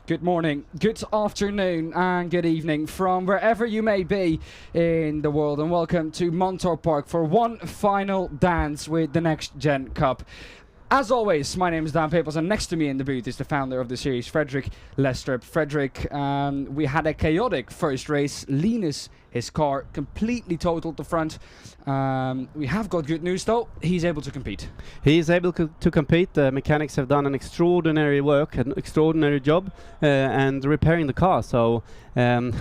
Good morning, good afternoon, and good evening from wherever you may be in the world, and welcome to Mantorp Park for one final dance with the NXT Gen Cup. As always, my name is Dan Paples, and next to me in the booth is the founder of the series, Frederick Lestrup. Frederick, we had a chaotic first race. Linus, his car completely totaled the front. We have got good news though, he's able to compete. He is able to compete. The mechanics have done an extraordinary work, an extraordinary job, and repairing the car. So here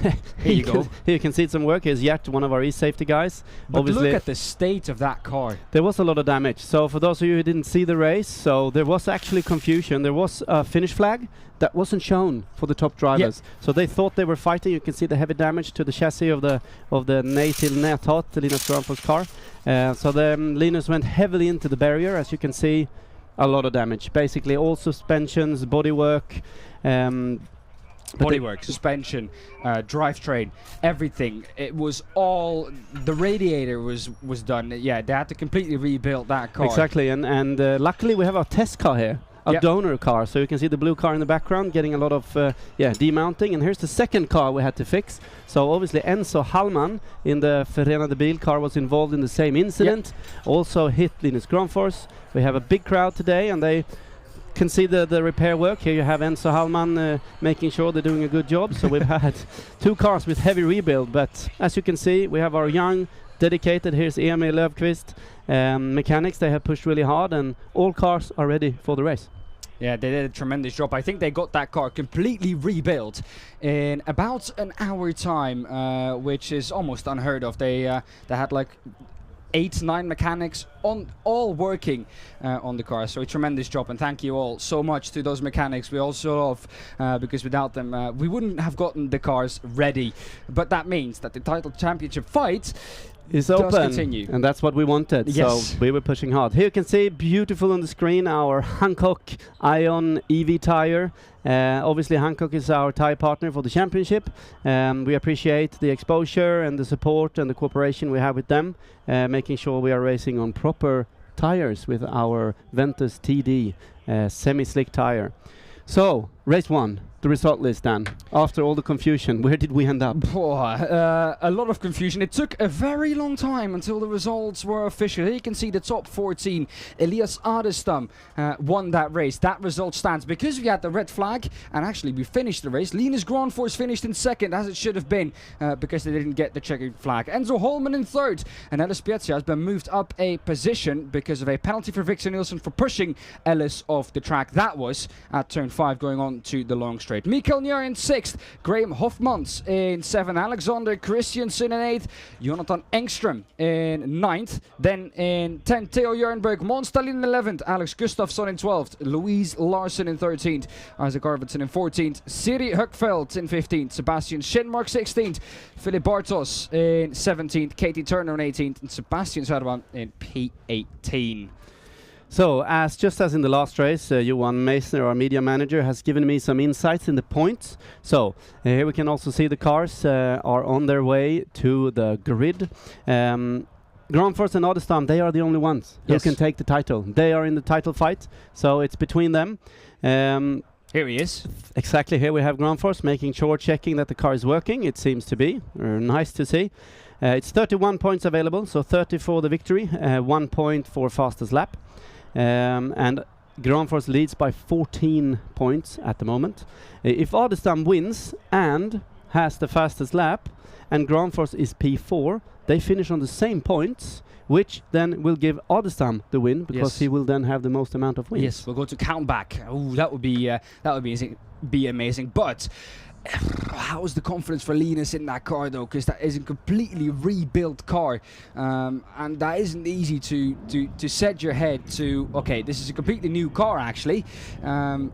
you go. Here you can see some work. Here's Gert, one of our e-safety guys. But obviously, look at the state of that car. There was a lot of damage. So for those of you who didn't see the race, so there was actually confusion. There was a finish flag that wasn't shown for the top drivers. Yep. So they thought they were fighting. You can see the heavy damage to the chassis of the Natil Näthot, the Linus Granfors car. So the Linus went heavily into the barrier. As you can see, a lot of damage. Basically all suspensions, bodywork, bodywork, suspension, drivetrain, everything. It was all, the radiator was done. Yeah, they had to completely rebuild that car. Exactly, and luckily we have our test car here. A donor car, so you can see the blue car in the background getting a lot of demounting. And here's the second car we had to fix. So obviously Enzo Hallman in the Förenade Bil car was involved in the same incident. Also hit Linus Granfors. We have a big crowd today, and they can see the repair work. Here you have Enzo Hallman making sure they're doing a good job. So we've had two cars with heavy rebuild, but as you can see, we have our young, dedicated, here's Emil Löfqvist, mechanics. They have pushed really hard, and all cars are ready for the race. Yeah, they did a tremendous job. I think they got that car completely rebuilt in about an hour time, which is almost unheard of. They had like 8-9 mechanics all working on the car, so a tremendous job, and thank you all so much to those mechanics. We also love because without them we wouldn't have gotten the cars ready. But that means that the title championship fight is does open, continue. And that's what we wanted. Yes. So we were pushing hard. Here you can see beautiful on the screen our Hankook Ion EV tire. Obviously Hankook is our tire partner for the championship. We appreciate the exposure and the support and the cooperation we have with them, making sure we are racing on proper tires with our Ventus TD semi-slick tire. So race 1, the result list, Dan. After all the confusion, where did we end up? A lot of confusion. It took a very long time until the results were official. Here you can see the top 14. Elias Adestam won that race. That result stands because we had the red flag, and actually we finished the race. Linus Granfors finished in second, as it should have been, because they didn't get the checkered flag. Enzo Holman in third, and Ellis Piazza has been moved up a position because of a penalty for Victor Nilsson for pushing Ellis off the track. That was at turn 5 going on to the long straight. Mikael Njör in 6th, Graham Hofmans in 7th, Alexander Christiansen in 8th, Jonathan Engström in 9th, then in 10th, Theo Jörnberg, Måns Dahlin in 11th, Alex Gustafsson in 12th, Louise Larsson in 13th, Isaac Arvidsson in 14th, Siri Höckfeldt in 15th, Sebastian Schenmark 16th, Philip Bartos in 17th, Katie Turner in 18th, and Sebastian Sarvan in P18. So, just as in the last race, Johan Meissner, our media manager, has given me some insights in the points. So, here we can also see the cars are on their way to the grid. Granfors and Adestam, they are the only ones who can take the title. They are in the title fight, so it's between them. Here he is. Exactly, here we have Granfors making sure, checking that the car is working. It seems to be. Nice to see. It's 31 points available, so 30 for the victory, 1 point for fastest lap. And Granfors leads by 14 points at the moment. If Adestam wins and has the fastest lap, and Granfors is P4, they finish on the same points, which then will give Adestam the win, because he will then have the most amount of wins. Yes, we'll go to countback. Oh, that would be amazing. But how is the confidence for Linus in that car though? Because that is a completely rebuilt car, and that isn't easy to set your head to. Okay, this is a completely new car. Actually,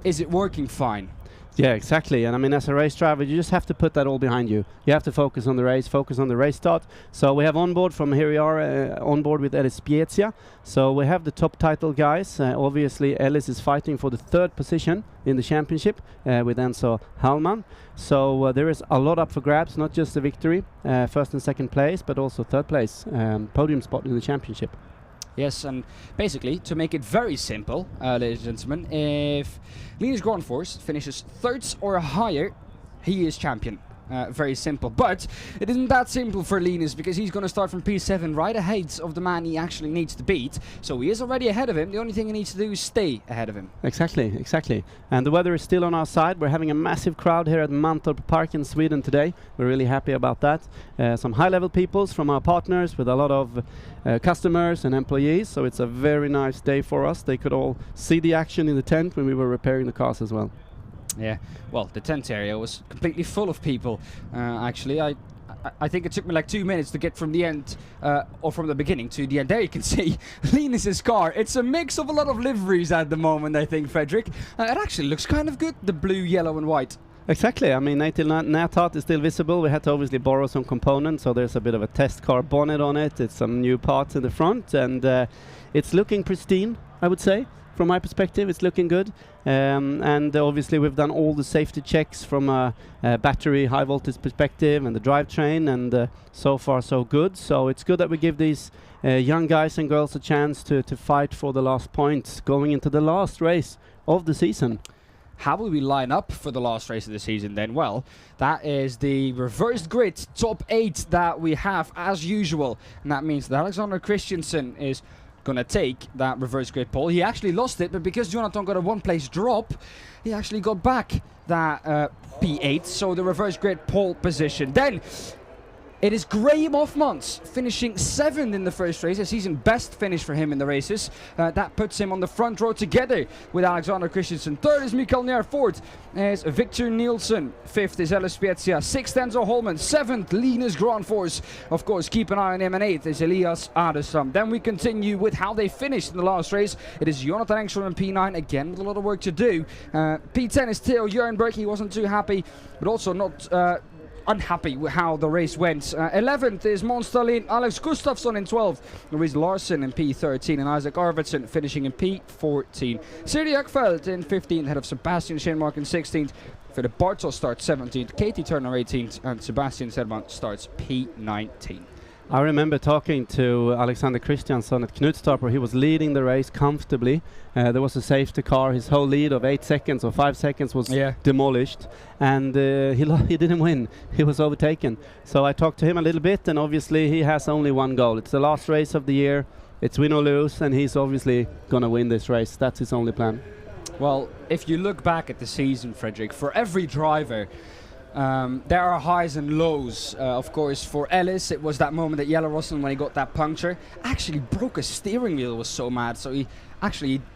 is it working fine? Yeah, exactly. And I mean, as a race driver, you just have to put that all behind you. You have to focus on the race, focus on the race start. So we have on board from here we are on board with Ellis Piazza. So we have the top title guys. Obviously, Ellis is fighting for the 3rd position in the championship with Enzo Hallman. So there is a lot up for grabs, not just the victory, 1st and 2nd place, but also 3rd place, podium spot in the championship. Yes, and basically, to make it very simple, ladies and gentlemen, if Linus Gronfors finishes 3rd or higher, he is champion. Very simple, but it isn't that simple for Linus, because he's going to start from P7 right ahead of the man he actually needs to beat. So he is already ahead of him. The only thing he needs to do is stay ahead of him. Exactly. And the weather is still on our side. We're having a massive crowd here at Mantorp Park in Sweden today. We're really happy about that. Some high-level peoples from our partners, with a lot of customers and employees. So it's a very nice day for us. They could all see the action in the tent when we were repairing the cars as well. Yeah, well, the tent area was completely full of people. Actually, I think it took me like 2 minutes to get from the end, or from the beginning to the end. There you can see Linus's car. It's a mix of a lot of liveries at the moment, I think, Fredrik. It actually looks kind of good, the blue, yellow and white. Exactly. I mean, Nathart is still visible. We had to obviously borrow some components, so there's a bit of a test car bonnet on it. It's some new parts in the front, and it's looking pristine, I would say. From my perspective, it's looking good. And obviously we've done all the safety checks from a battery high voltage perspective and the drivetrain, and so far so good. So it's good that we give these young guys and girls a chance to fight for the last points going into the last race of the season. How will we line up for the last race of the season then? Well, that is the reversed grid top 8 that we have as usual. And that means that Alexander Christensen is gonna take that reverse grid pole. He actually lost it, but because Jonathan got a 1-place drop, he actually got back that P8, so the reverse grid pole position. Then it is Graham Hoffmans finishing 7th in the first race, a season best finish for him in the races. That puts him on the front row together with Alexander Christensen. 3rd is Mikael Nair, 4th is Victor Nielsen, 5th is Ellis Spezia, 6th Enzo Holman, 7th Linus Gronfors. Of course, keep an eye on him, and 8th is Elias Adestam. Then we continue with how they finished in the last race. It is Jonathan Engström in P9, again with a lot of work to do. P10 is Theo Jernberg. He wasn't too happy, but also not unhappy with how the race went. 11th is Måns Dahlin, Alex Gustafsson in 12th, Louise Larsen in P13, and Isaac Arvidsson finishing in P14. Siri Ekfeldt in 15th, ahead of Sebastian Schenmark in 16th. Philip Bartos starts 17th, Katie Turner 18th, and Sebastian Sedman starts P19. I remember talking to Alexander Christiansson at Knutstorp, where he was leading the race comfortably. There was a safety car. His whole lead of 8 seconds or 5 seconds was demolished, and he didn't win. He was overtaken. So I talked to him a little bit, and obviously he has only one goal. It's the last race of the year. It's win or lose, and he's obviously going to win this race. That's his only plan. Well, if you look back at the season, Fredrik, for every driver, there are highs and lows. Of course, for Ellis, it was that moment at Yellow-Rossen when he got that puncture. Actually broke a steering wheel, was so mad. So he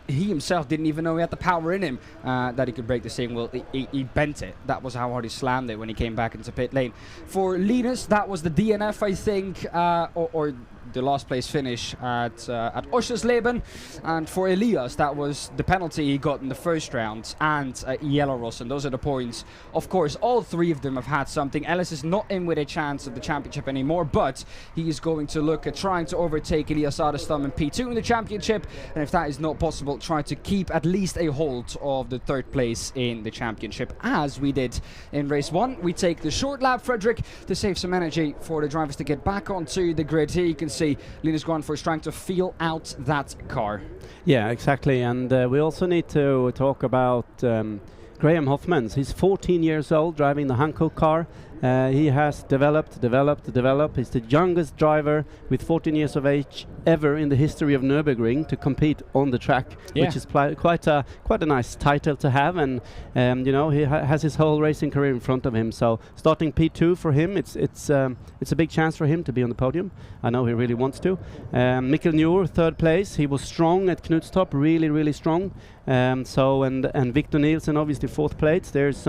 himself didn't even know he had the power in him that he could break the steering wheel. He bent it. That was how hard he slammed it when he came back into pit lane. For Linus, that was the DNF, I think, or the last place finish at Oschersleben. And for Elias, that was the penalty he got in the first round, and Yellow-Rossen. Those are the points. Of course, all 3 of them have had something. Ellis is not in with a chance of the championship anymore, but he is going to look at trying to overtake Elias Adestam in P2 in the championship, and if that is not possible, try to keep at least a hold of the 3rd place in the championship, as we did in race 1. We take the short lap, Fredrik, to save some energy for the drivers to get back onto the grid. Here you can see Linus Gronfors trying to feel out that car. Yeah, exactly. And we also need to talk about Graham Hoffmans. He's 14 years old, driving the Hankook car. He has developed. He's the youngest driver with 14 years of age ever in the history of Nürburgring to compete on the track, which is quite a nice title to have. And you know, he has his whole racing career in front of him. So starting P2 for him, it's a big chance for him to be on the podium. I know he really wants to. Mikkel Njur, 3rd place. He was strong at Knutstorp, really strong. And Victor Nielsen, obviously 4th place. There's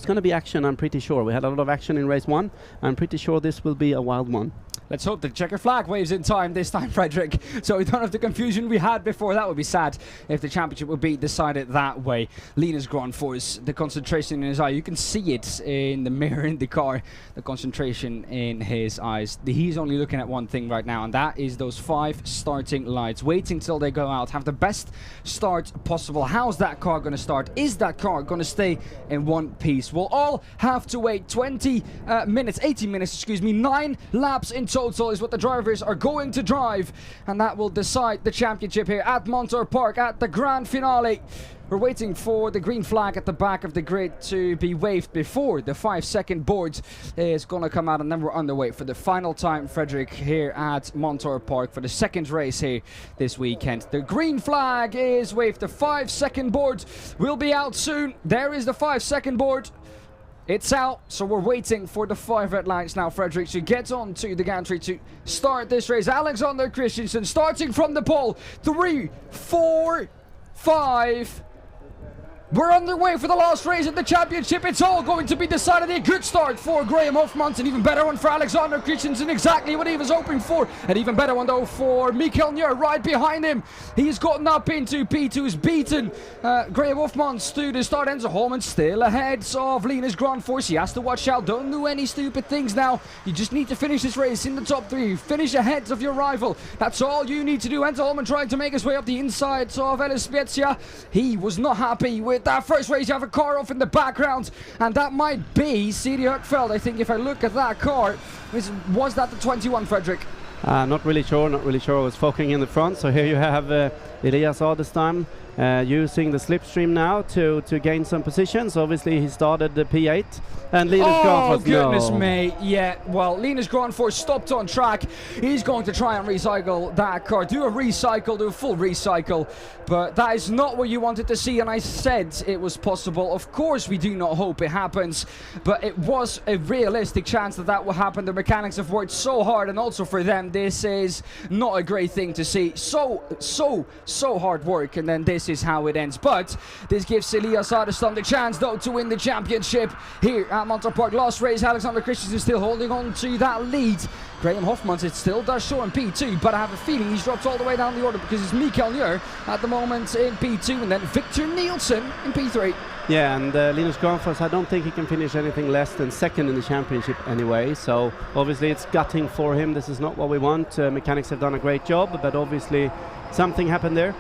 going to be action, I'm pretty sure. We had a lot of action in race 1. I'm pretty sure this will be a wild one. Let's hope the checker flag waves in time this time, Fredrik, so we don't have the confusion we had before. That would be sad if the championship would be decided that way. Linus Gronfors, the concentration in his eye. You can see it in the mirror in the car, the concentration in his eyes. He's only looking at one thing right now, and that is those 5 starting lights. Waiting till they go out, have the best start possible. How's that car going to start? Is that car going to stay in one piece? We'll all have to wait 18 minutes, 9 laps in total. total is what the drivers are going to drive, and that will decide the championship here at Mantorp Park at the grand finale. We're waiting for the green flag at the back of the grid to be waved before the 5-second board is going to come out, and then we're underway for the final time, Frederick, here at Mantorp Park for the second race here this weekend. The green flag is waved. The 5-second board will be out soon. There is the 5-second board. It's out, so we're waiting for the 5 red lines now, Frederick, to get on to the gantry to start this race. Alexander Christensen starting from the pole. 3, 4, 5... We're underway for the last race of the championship. It's all going to be decided. A good start for Graham Hofmans, an even better one for Alexander Christensen, exactly what he was hoping for. An even better one though for Mikael Nier right behind him. He's gotten up into P2, he's beaten Graham Hofmans to the start. Enzo Holman still ahead of Linus Granfors. He has to watch out, don't do any stupid things now. You just need to finish this race in the top 3. Finish ahead of your rival. That's all you need to do. Enzo Holman trying to make his way up the inside of Ellis Spezia. He was not happy with that first race. You have a car off in the background, and that might be Siri Höckfeldt. I think if I look at that car, was that the 21, Frederick? Not really sure. I was focusing in the front. So here you have Elias Adestam using the slipstream now to gain some positions. Obviously he started the P8, and Linus Granfors. Oh goodness me, yeah, well Linus Granfors stopped on track. He's going to try and recycle that car, do a full recycle, but that is not what you wanted to see, and I said it was possible. Of course we do not hope it happens, but it was a realistic chance that will happen. The mechanics have worked so hard, and also for them this is not a great thing to see. So hard work, and then this is how it ends. But this gives Elias Adestam the chance though to win the championship here at Mantorp Park. Last race, Alexander Christensen still holding on to that lead. Graham Hofmans, it still does show in P2, but I have a feeling he's dropped all the way down the order because it's Mikael Nier at the moment in P2, and then Victor Nielsen in P3. Yeah, and Linus Granfors, I don't think he can finish anything less than second in the championship anyway, so obviously it's gutting for him. This is not what we want. Mechanics have done a great job, but obviously something happened there.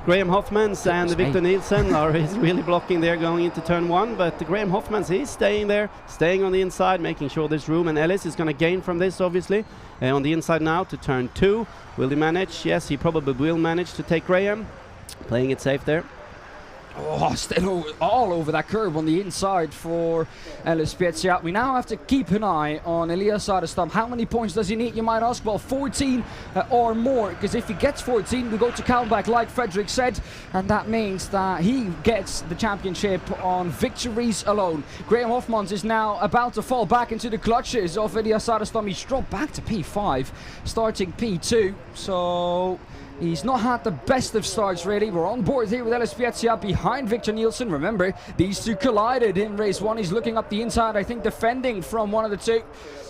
Graham Hofmans and Victor Nielsen are really blocking there going into turn 1, but Graham Hofmans, he's staying there, staying on the inside, making sure there's room, and Ellis is going to gain from this obviously. On the inside now to turn 2. Will he manage? Yes, he probably will manage to take Graham. Playing it safe there. Oh, still all over that curve on the inside for Ellis Spezia. We now have to keep an eye on Elias Adestam. How many points does he need, you might ask? Well, 14 or more, because if he gets 14, we go to comeback, like Frederick said, and that means that he gets the championship on victories alone. Graham Hofmans is now about to fall back into the clutches of Elias Adestam. He's dropped back to P5, starting P2, so he's not had the best of starts, really. We're on board here with Ellis Spezia behind Victor Nielsen. Remember, these two collided in race 1. He's looking up the inside, I think defending from one of the two.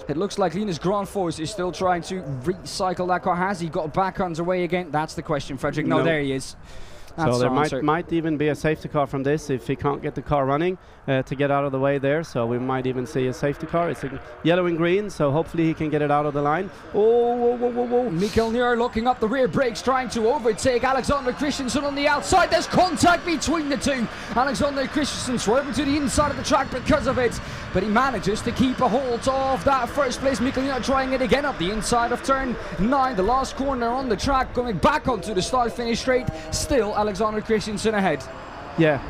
It looks like Linus Granfors is still trying to recycle that car. Has he got back underway again? That's the question, Frederick. No, there he is. So there might even be a safety car from this if he can't get the car running to get out of the way there. So we might even see a safety car. It's a yellow and green, so hopefully he can get it out of the line. Oh. Mikael Nier looking up the rear brakes, trying to overtake Alexander Christensen on the outside. There's contact between the two. Alexander Christensen swerving to the inside of the track because of it, but he manages to keep a hold of that first place. Mikael Nier trying it again up the inside of turn 9, the last corner on the track, going back onto the start-finish straight. Still Alexander Christensen ahead. Yeah.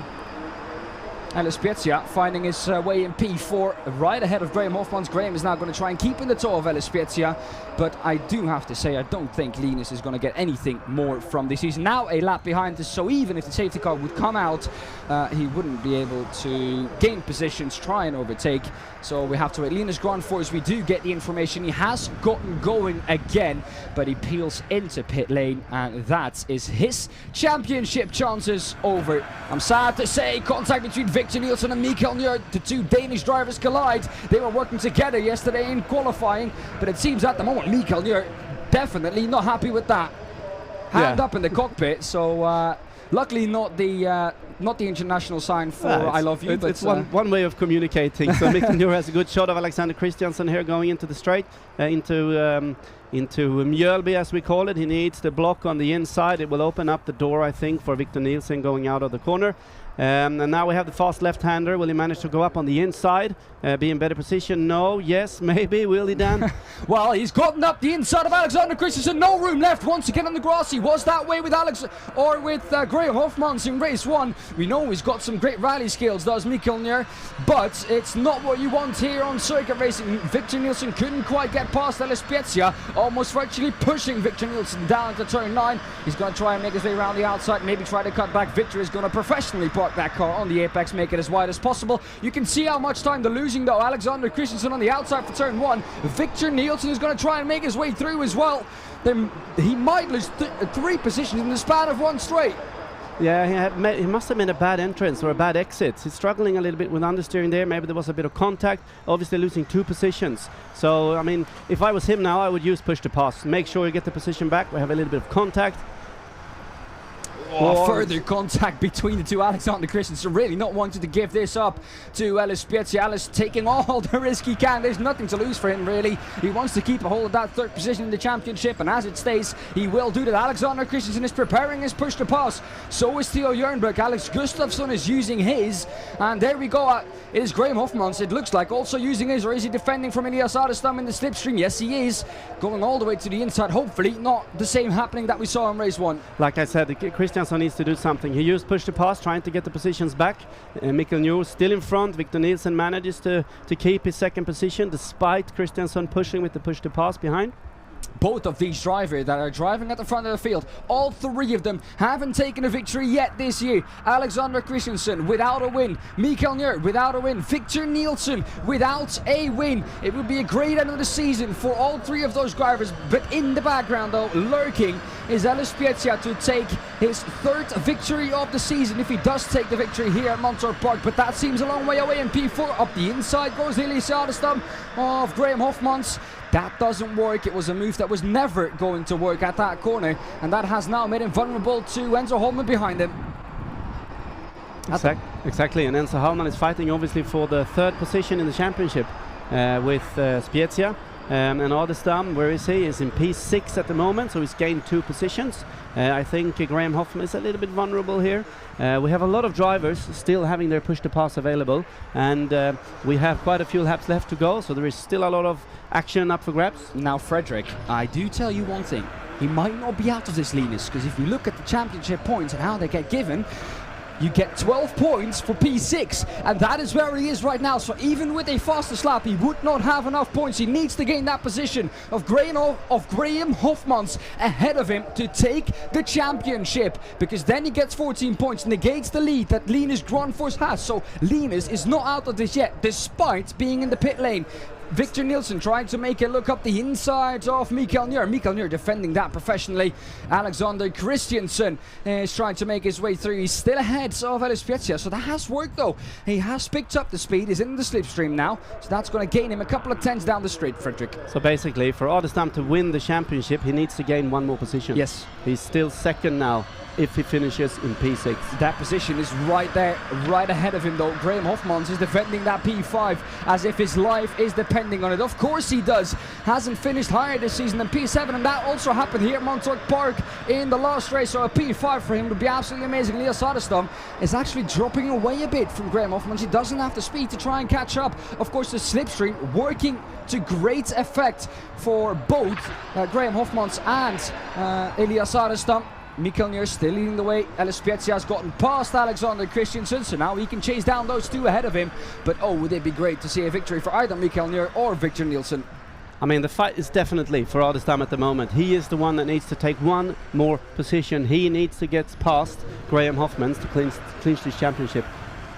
Ellis Spezia finding his way in P4, right ahead of Graham Hofmans. Graham is now going to try and keep in the toe of Ellis Spezia, but I do have to say I don't think Linus is going to get anything more from this. He's now a lap behind us, so even if the safety car would come out, he wouldn't be able to gain positions, try and overtake. So we have to wait. Linus Granfors, we do get the information. He has gotten going again, but he peels into pit lane, and that is his championship chances over. I'm sad to say, contact between Victor Nielsen and Mikael Nier. The two Danish drivers collide. They were working together yesterday in qualifying, but it seems at the moment Mikael Nier definitely not happy with that. Hand up in the cockpit, so luckily not the international sign for I love you. But it's one way of communicating. So Mikael Nier has a good shot of Alexander Christensen here going into the straight, into into Mjölby, as we call it. He needs the block on the inside. It will open up the door, I think, for Victor Nielsen going out of the corner. And now we have the fast left-hander. Will he manage to go up on the inside, be in better position? No, yes, maybe. Will he, Dan? Well, he's gotten up the inside of Alexander Christensen. No room left once again on the grass. He was that way with Graham Hofmans in race 1. We know he's got some great rally skills, does Mikael Njör, but it's not what you want here on circuit racing. Victor Nielsen couldn't quite get past Ellis Spezia, almost virtually pushing Victor Nielsen down to turn 9. He's going to try and make his way around the outside, maybe try to cut back. Victor is going to professionally park that car on the apex, make it as wide as possible. You can see how much time they're losing though. Alexander Christensen on the outside for turn 1. Victor Nielsen is going to try and make his way through as well. Then he might lose 3 positions in the span of 1 straight. Yeah, he must have made a bad entrance or a bad exit. He's struggling a little bit with understeering there. Maybe there was a bit of contact. Obviously losing 2 positions. So, I mean, if I was him now, I would use push to pass. Make sure you get the position back. We have a little bit of contact. Further contact between the two. Alexander Christensen really not wanting to give this up to Ellis Spezia. Ellis taking all the risk he can. There's nothing to lose for him really. He wants to keep a hold of that 3rd position in the championship, and as it stays, he will do that. Alexander Christensen is preparing his push to pass. So is Theo Jernberg. Alex Gustafsson is using his, and there we go. It is Graham Hofmans, it looks like, also using his, or is he defending from Elias Adestam in the slipstream? Yes, he is. Going all the way to the inside. Hopefully not the same happening that we saw in race 1. Like I said, Christiansson needs to do something. He used push to pass, trying to get the positions back. Mikael Njör still in front. Victor Nielsen manages to keep his 2nd position, despite Christiansson pushing with the push to pass behind. Both of these drivers that are driving at the front of the field, all 3 of them haven't taken a victory yet this year. Alexander Christensen without a win, Mikael Njör without a win, Victor Nielsen without a win. It would be a great end of the season for all 3 of those drivers, but in the background though, lurking is Ellis Spezia to take his 3rd victory of the season, if he does take the victory here at Mantorp Park, but that seems a long way away. In P4, up the inside goes Elias Adestam of Graham Hofmans. That doesn't work. It was a move that was never going to work at that corner, and that has now made him vulnerable to Enzo Holman behind him. Exactly, and Enzo Holman is fighting obviously for the 3rd position in the championship with Spezia. And Adestam, where is he? Is in P6 at the moment, so he's gained 2 positions. I think Graham Hofman is a little bit vulnerable here. We have a lot of drivers still having their push to pass available, and we have quite a few laps left to go, so there is still a lot of action up for grabs. Now, Fredrik, I do tell you one thing. He might not be out of this, Linus, because if you look at the championship points and how they get given, you get 12 points for P6, and that is where he is right now. So even with a faster lap, he would not have enough points. He needs to gain that position of Graham Hofmans ahead of him to take the championship, because then he gets 14 points, negates the lead that Linus Gronfors has. So Linus is not out of this yet, despite being in the pit lane. Victor Nielsen trying to make it look up the inside of Mikael Njör. Mikael Njör defending that professionally. Alexander Christensen is trying to make his way through. He's still ahead of Ellis Spezia, so that has worked though. He has picked up the speed, he's in the slipstream now, so that's going to gain him a couple of tenths down the straight, Fredrik. So basically, for Adestam to win the championship, he needs to gain 1 more position. Yes. He's still 2nd now, if he finishes in P6. That position is right there, right ahead of him though. Graham Hofmans is defending that P5 as if his life is depending on it. Of course he does. Hasn't finished higher this season than P7, and that also happened here at Mantorp Park in the last race, so a P5 for him would be absolutely amazing. Elias Adestam is actually dropping away a bit from Graham Hofmans. He doesn't have the speed to try and catch up. Of course, the slipstream working to great effect for both Graham Hofmans and Elias Adestam. Mikael Njör still leading the way. Ellis Spezia has gotten past Alexander Christensen, so now he can chase down those 2 ahead of him. But oh, would it be great to see a victory for either Mikael Njör or Victor Nielsen. I mean, the fight is definitely for Adestam at the moment. He is the one that needs to take 1 more position. He needs to get past Graham Hofmans to clinch this championship.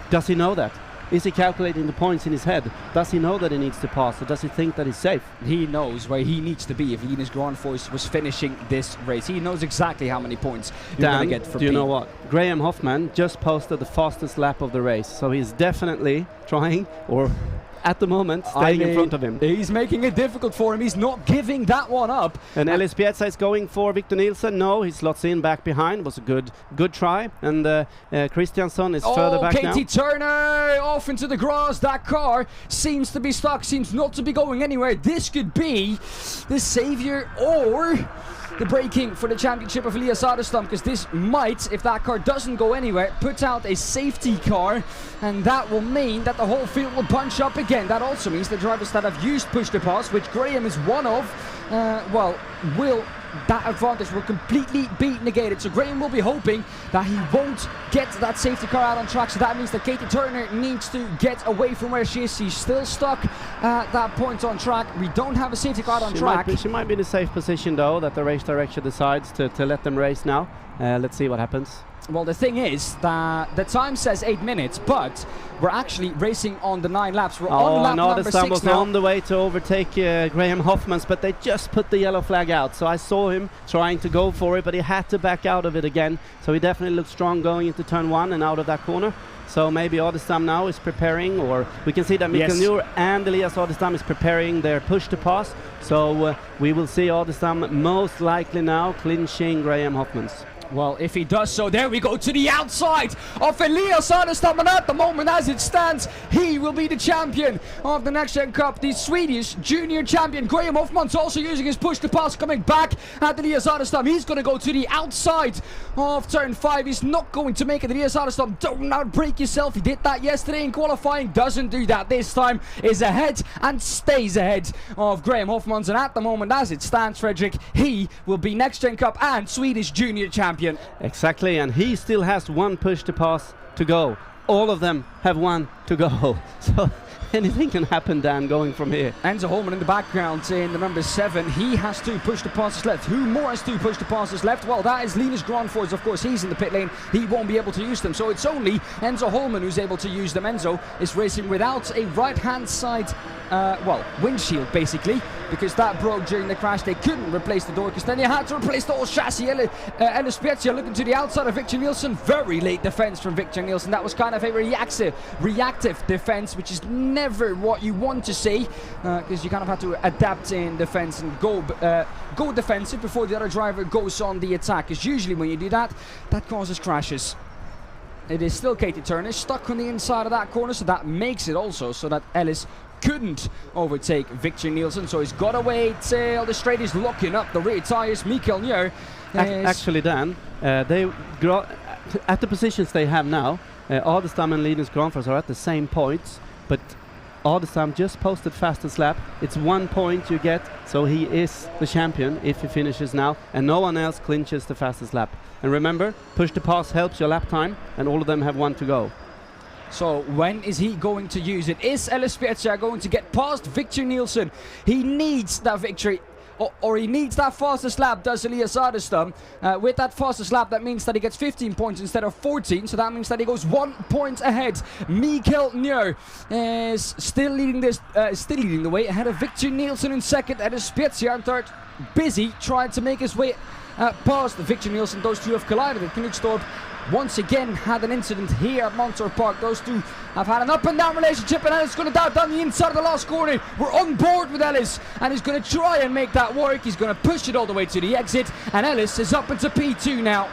Does he know that? Is he calculating the points in his head? Does he know that he needs to pass, or does he think that he's safe? He knows where he needs to be if Linus Gronfors was finishing this race. He knows exactly how many points you're going to get for do you know what? Graham Hofman just posted the fastest lap of the race, so he's definitely trying, or at the moment staying in front of him. He's making it difficult for him. He's not giving that one up. And Ellis Piazza is going for Victor Nielsen. No, he slots in back behind. Was a good try. And Christiansson is further back now. Katie Turner off into the grass. That car seems to be stuck, seems not to be going anywhere. This could be the savior or the breaking for the championship of Elias Adestam, because this might, if that car doesn't go anywhere, put out a safety car, and that will mean that the whole field will bunch up again. That also means the drivers that have used push to pass, which Graham is one of, that advantage will completely be negated. So Graham will be hoping that he won't get that safety car out on track. So that means that Katie Turner needs to get away from where she is. She's still stuck at that point on track. We don't have a safety car on track. She might be in a safe position though, that the race director decides to let them race now. Let's see what happens. Well, the thing is that the time says 8 minutes, but we're actually racing on the 9 laps. We're on lap number 6 was now. on the way to overtake Graham Hoffmans, but they just put the yellow flag out. So I saw him trying to go for it, but he had to back out of it again. So he definitely looked strong going into turn 1 and out of that corner. So maybe Adestam now is preparing, or we can see that Mikkel Nuhr and Elias Adestam is preparing their push to pass. So we will see Adestam most likely now clinching Graham Hoffmans. Well, if he does so, there we go to the outside of Elias Adestam, and at the moment as it stands, he will be the champion of the Next Gen Cup, the Swedish junior champion. Graham Hoffmans also using his push to pass, coming back at Elias Adestam. He's going to go to the outside of turn 5. He's not going to make it. Elias Adestam, don't outbreak yourself. He did that yesterday in qualifying, doesn't do that this time, is ahead and stays ahead of Graham Hoffmans, and at the moment as it stands, Frederick, he will be Next Gen Cup and Swedish junior champion. Exactly, and he still has 1 push to pass to go. All of them have 1 to go. So anything can happen, Dan, going from here. Enzo Holman in the background in the number 7. He has 2 push to passes left. Who more has 2 push to passes left? Well, that is Linus Granfors. Of course, he's in the pit lane. He won't be able to use them. So it's only Enzo Holman who's able to use them. Enzo is racing without a right-hand side windshield, basically, because that broke during the crash. They couldn't replace the door, because then they had to replace the whole chassis. Ellis Piazza looking to the outside of Victor Nielsen. Very late defense from Victor Nielsen. That was kind of a reactive defense, which is never what you want to see, because you kind of have to adapt in defense and go defensive before the other driver goes on the attack, because usually when you do that, that causes crashes. It is still Katie Turner stuck on the inside of that corner, so that makes it also so that Ellis couldn't overtake Victor Nielsen. So he's got to wait till the straight is locking up the rear tyres. Mikkel Nuhr actually, Dan, at the positions they have now, Adestam and Linus Granfors are at the same points, but Adestam just posted fastest lap. It's 1 point you get, so he is the champion if he finishes now, and no one else clinches the fastest lap. And remember, push to pass helps your lap time, and all of them have 1 to go. So when is he going to use it? Is Ellis Piazza going to get past Victor Nielsen? He needs that victory, or he needs that fastest lap, does Elias Adestam. With that fastest lap, that means that he gets 15 points instead of 14, so that means that he goes 1 point ahead. Mikkel Nuhr is still leading the way, ahead of Victor Nielsen in second, Ellis Piazza in third, busy trying to make his way past Victor Nielsen. Those two have collided, and Knutstorp once again had an incident here at Mantorp Park. Those two have had an up and down relationship, and Ellis is going to dive down the inside of the last corner. We're on board with Ellis, and he's going to try and make that work. He's going to push it all the way to the exit, and Ellis is up into P2 now.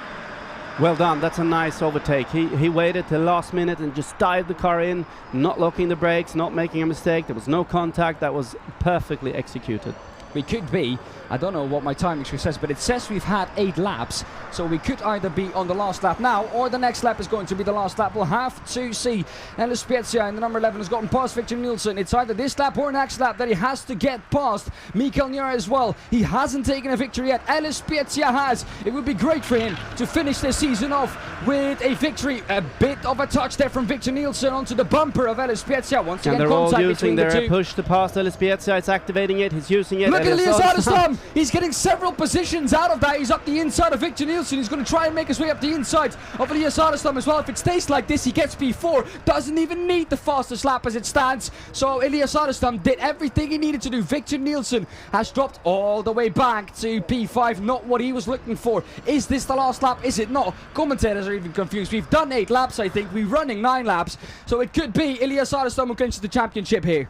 Well done, that's a nice overtake. He waited till the last minute and just dived the car in, not locking the brakes, not making a mistake. There was no contact. That was perfectly executed. We could be, I don't know what my timing says, but it says we've had 8 laps, so we could either be on the last lap now, or the next lap is going to be the last lap. We'll have to see. Ellis Piazza in the number 11 has gotten past Victor Nielsen. It's either this lap or next lap that he has to get past. Mikkel Nuhr as well. He hasn't taken a victory yet. Ellis Piazza has. It would be great for him to finish this season off with a victory. A bit of a touch there from Victor Nielsen onto the bumper of Ellis Piazza. Once again, and they're all contact using between the their two. push to pass. Ellis Piazza is activating it. He's using it. at Elias Adestam. He's getting several positions out of that. He's up the inside of Victor Nielsen. He's going to try and make his way up the inside of Elias Adestam as well. If it stays like this, he gets P4. Doesn't even need the fastest lap as it stands. So Elias Adestam did everything he needed to do. Victor Nielsen has dropped all the way back to P5. Not what he was looking for. Is this the last lap? Is it not? Commentators are even confused. We've done 8 laps, I think. We're running 9 laps. So it could be Elias Adestam who clinches the championship here.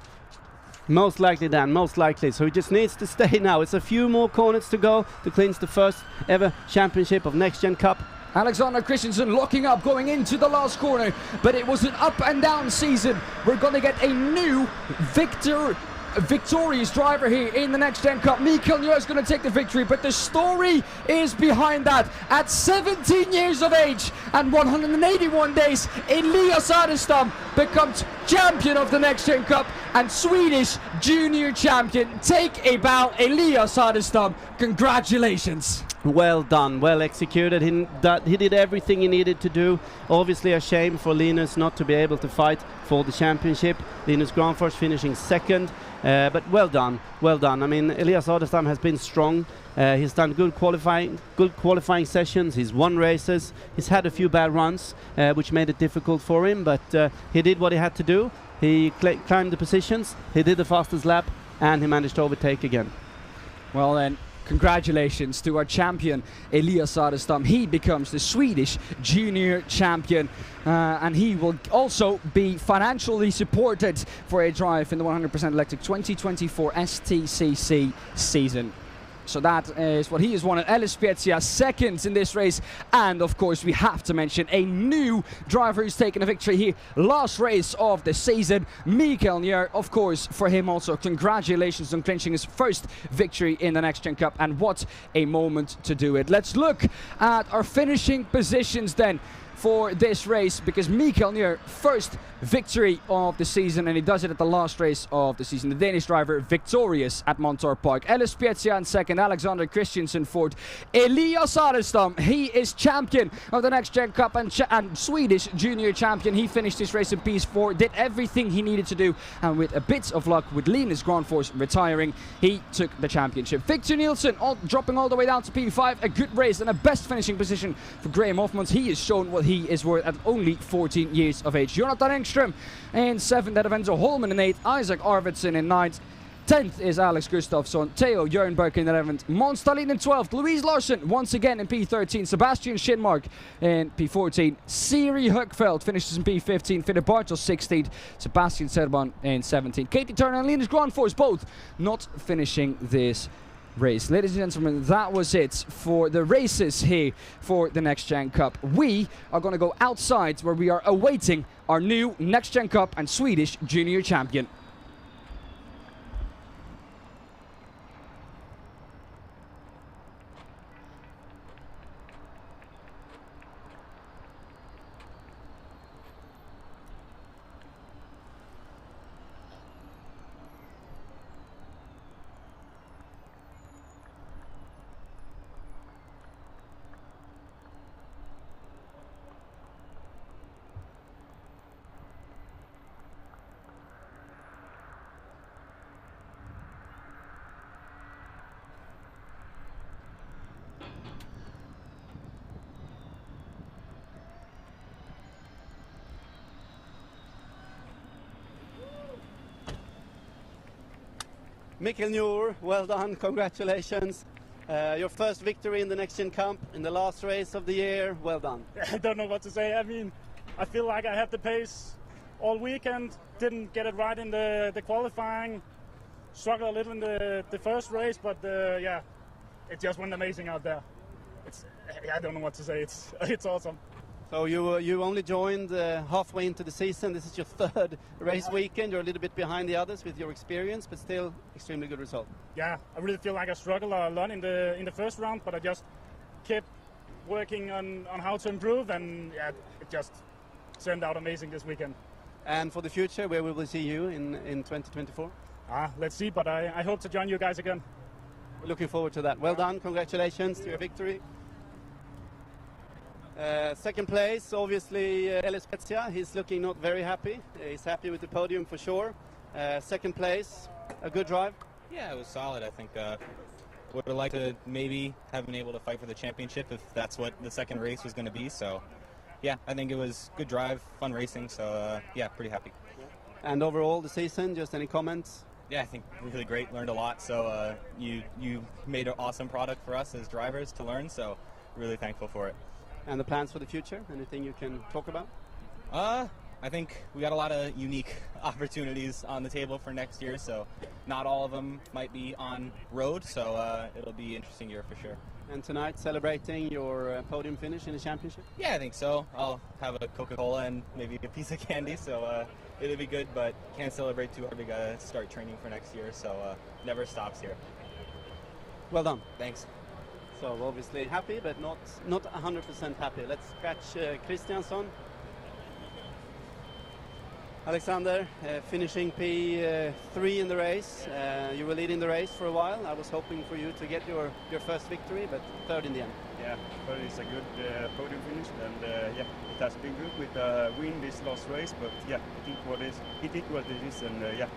Most likely, Dan, most likely. So he just needs to stay now. It's a few more corners to go to clinch the first ever championship of Next Gen Cup. Alexander Christensen locking up going into the last corner, but it was an up and down season. We're going to get a new victorious driver here in the Next Gen Cup. Mikael Njør is going to take the victory, but the story is behind that. At 17 years of age and 181 days, Elias Adestam becomes champion of the Next Gen Cup and Swedish junior champion. Take a bow, Elias Adestam. Congratulations. Well done, well executed. He did everything he needed to do. Obviously a shame for Linus not to be able to fight for the championship. Linus Granfors finishing second, but well done, well done. I mean, Elias Adestam has been strong. He's done good qualifying sessions. He's won races. He's had a few bad runs, which made it difficult for him, but he did what he had to do. He climbed the positions, he did the fastest lap, and he managed to overtake again. Well then, congratulations to our champion, Elias Adestam. He becomes the Swedish junior champion, and he will also be financially supported for a drive in the 100% electric 2024 STCC season. So that is what he has won at Ellis Spezia, second in this race. And of course we have to mention a new driver who's taken a victory here, last race of the season, Mikael Njør. Of course, for him also, congratulations on clinching his first victory in the Next Gen Cup, and what a moment to do it. Let's look at our finishing positions then for this race, because Mikael Njør, first victory of the season, and he does it at the last race of the season. The Danish driver victorious at Mantorp Park. Ellis Spezia in second, Alexander Christensen fourth. Elias Adestam, he is champion of the Next Gen Cup and Swedish junior champion. He finished this race in P4, did everything he needed to do, and with a bit of luck with Linus Granfors retiring, he took the championship. Victor Nielsen dropping all the way down to P5, a good race and a best finishing position for Graham Hoffmans. He has shown what he is worth at only 14 years of age. Jonathan Engström in 7th, Edenvenzo Holman in 8th, Isaac Arvidsson in 9th, 10th is Alex Gustafsson, Theo Jörnberg in 11th, Måns Dahlin in 12th, Louise Larsson once again in P13, Sebastian Schinmark in P14, Siri Höckfeldt finishes in P15, Philip Bartos 16th, Sebastian Serban in 17th, Katie Turner and Linus Granfors both not finishing this race. Ladies and gentlemen, that was it for the races here for the Next Gen Cup. We are going to go outside where we are awaiting our new Next Gen Cup and Swedish junior champion. Mikael Njør, well done, congratulations. Your first victory in the Next Gen Cup in the last race of the year, well done. I don't know what to say. I mean, I feel like I had the pace all weekend, didn't get it right in the qualifying, struggled a little in the first race, but yeah, it just went amazing out there. I don't know what to say, it's awesome. So you only joined halfway into the season. This is your third race weekend. You're a little bit behind the others with your experience, but still extremely good result. Yeah, I really feel like I struggled a lot in the first round, but I just kept working on how to improve, and yeah, it just turned out amazing this weekend. And for the future, where we will see you in 2024? Let's see, but I hope to join you guys again. We're looking forward to that. Well done, congratulations to your victory. Second place, obviously, Ellis Spezia. He's looking not very happy. He's happy with the podium for sure. Second place, a good drive. Yeah, it was solid. I think would have liked to maybe have been able to fight for the championship if that's what the second race was going to be. So, yeah, I think it was good drive, fun racing. So, yeah, pretty happy. And overall, the season, just any comments? Yeah, I think really great. Learned a lot. So you made an awesome product for us as drivers to learn. So, really thankful for it. And the plans for the future? Anything you can talk about? I think we got a lot of unique opportunities on the table for next year, so not all of them might be on road, so it'll be an interesting year for sure. And tonight, celebrating your podium finish in the championship? Yeah, I think so. I'll have a Coca-Cola and maybe a piece of candy, so it'll be good, but can't celebrate too hard. We gotta start training for next year, so never stops here. Well done. Thanks. So obviously happy, but not 100% happy. Let's scratch Kristiansson. Alexander, finishing P3 in the race. You were leading the race for a while. I was hoping for you to get your first victory, but third in the end. Yeah, third is a good podium finish, and yeah, it has been good with a win this last race. But yeah, it did what it is, and yeah.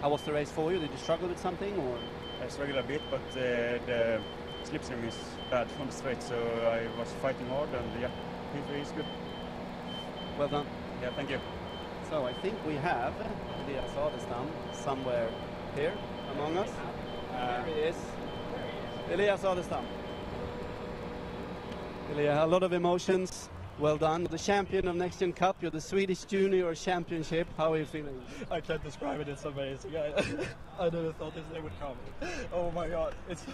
How was the race for you? Did you struggle with something, or? I struggled a bit, but the slipstream is bad from the straight, so I was fighting hard, and yeah, P3 is good. Well done. Yeah, thank you. So I think we have Elias Adestam somewhere here among us. Here he is. Elias Adestam. Elias, a lot of emotions. Well done. The champion of NXT Gen Cup. You're the Swedish Junior Championship. How are you feeling? I can't describe it. It's amazing. I never thought this day would come. Oh my God. It's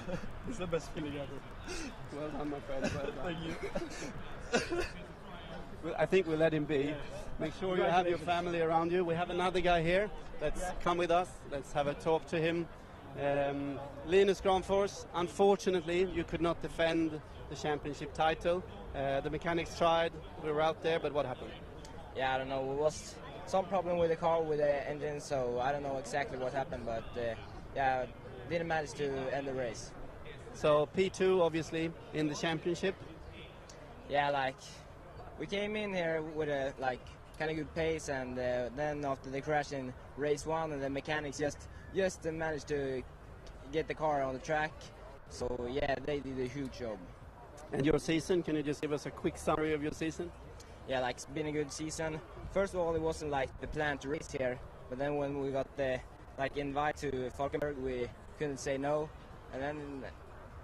the best feeling ever. Well done, my friend. Well done. Thank you. I think we'll let him be. Make sure you have your family around you. We have another guy here. Let's come with us. Let's have a talk to him. Linus Granfors, unfortunately, you could not defend the championship title. The mechanics tried. We were out there, but what happened? Yeah, I don't know. It was some problem with the car, with the engine, so I don't know exactly what happened, but yeah, didn't manage to end the race. So P2, obviously, in the championship. Yeah, like we came in here with a kind of good pace, and then after the crash in race 1, and the mechanics just managed to get the car on the track. So yeah, they did a huge job. And your season, can you just give us a quick summary of your season? Yeah, like it's been a good season. First of all, it wasn't like the plan to race here, but then when we got the invite to Falkenberg, we couldn't say no. And then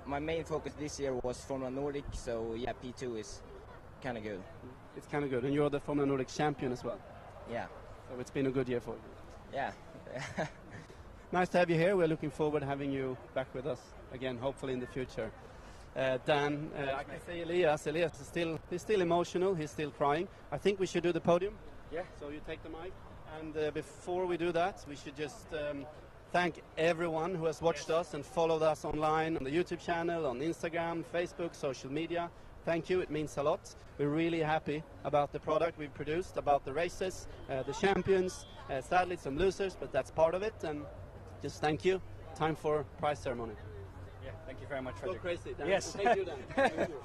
my main focus this year was Formula Nordic, so yeah, P2 is kind of good. It's kind of good, and you're the Formula Nordic champion as well. Yeah. So it's been a good year for you. Yeah. Nice to have you here. We're looking forward to having you back with us again, hopefully in the future. Dan, I can say Elias is still emotional. He's still crying. I think we should do the podium. Yeah. So you take the mic, and before we do that, we should just thank everyone who has watched us and followed us online on the YouTube channel, on Instagram, Facebook, social media. Thank you, it means a lot. We're really happy about the product we've produced, about the races, the champions, sadly some losers, but that's part of it, and just thank you. Time for prize ceremony. Yeah, thank you very much, Go Fredrik. crazy, Dan. Yes. Thank you, Dan. Thank you.